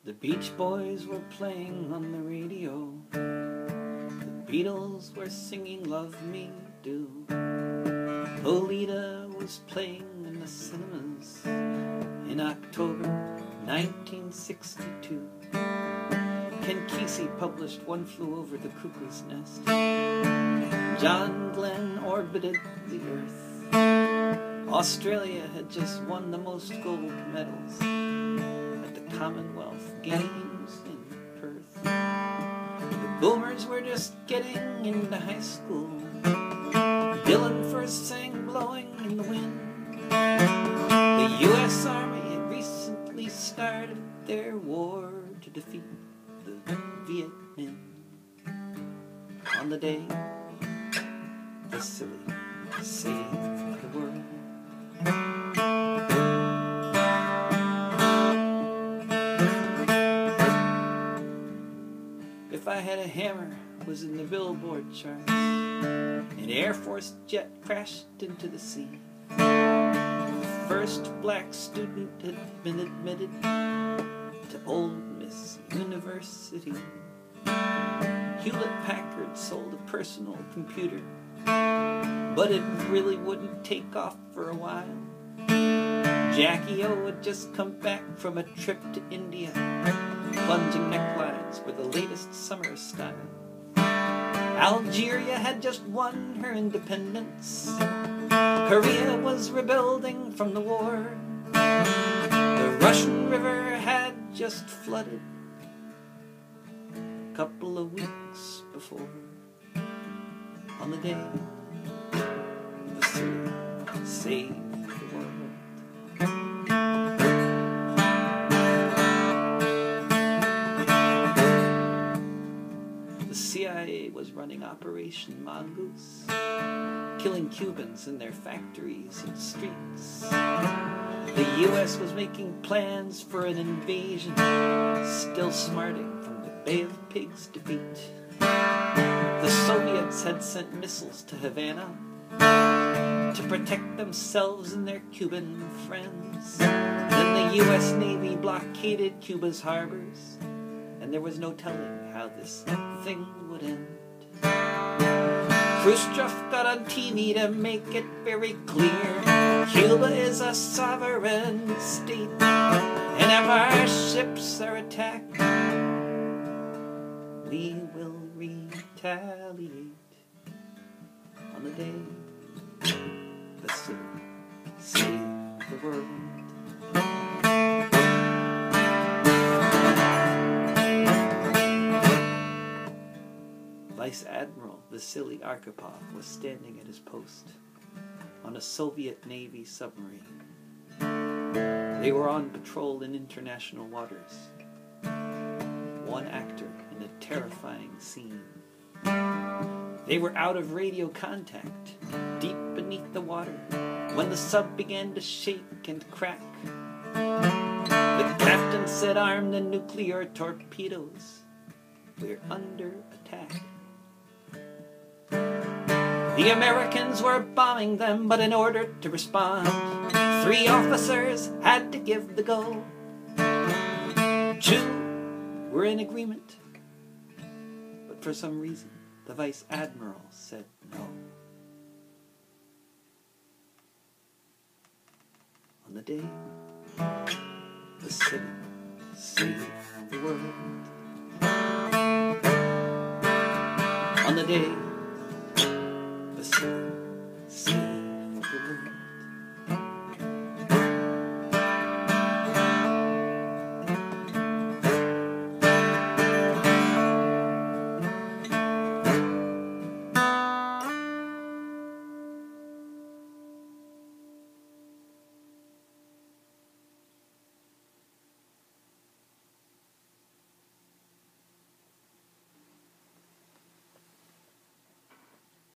The Beach Boys were playing on the radio. The Beatles were singing Love Me Do. Lolita was playing in the cinemas in October 1962. Ken Kesey published One Flew Over the Cuckoo's Nest. John Glenn orbited the Earth. Australia had just won the most gold medals at the Commonwealth Games in Perth. The boomers were just getting into high school. Dylan first sang Blowin In the Wind. The U.S. Army had recently started their war to defeat the Viet Minh. On the day Vasili saved the world. If I Had a Hammer was in the Billboard charts. An Air Force jet crashed into the sea. The first black student had been admitted to Old Miss University. Hewlett-Packard sold a personal computer, but it really wouldn't take off for a while. Jackie O had just come back from a trip to India. Plunging necklines were the latest summer style. Algeria had just won her independence. Korea was rebuilding from the war. The Russian River had just flooded a couple of weeks before. On the day Vasili saved the world. The CIA was running Operation Mongoose, killing Cubans in their factories and streets. The U.S. was making plans for an invasion, still smarting from the Bay of Pigs defeat. The Soviets had sent missiles to Havana to protect themselves and their Cuban friends. Then the U.S. Navy blockaded Cuba's harbors, and there was no telling how this thing would end. Khrushchev got on TV to make it very clear Cuba is a sovereign state, and if our ships are attacked, we will retaliate. On the day Vasili saved the world. Vice Admiral Vasili Arkhipov was standing at his post on a Soviet Navy submarine. They were on patrol in international waters. One actor in a terrifying scene. They were out of radio contact, deep beneath the water, when the sub began to shake and crack. The captain said, "Arm the nuclear torpedoes. We're under attack." The Americans were bombing them, but in order to respond, 3 officers had to give the go. 2 were in agreement, but for some reason, the Vice Admiral said no. On the day Vasili saved the world. On the day Vasili saved the world.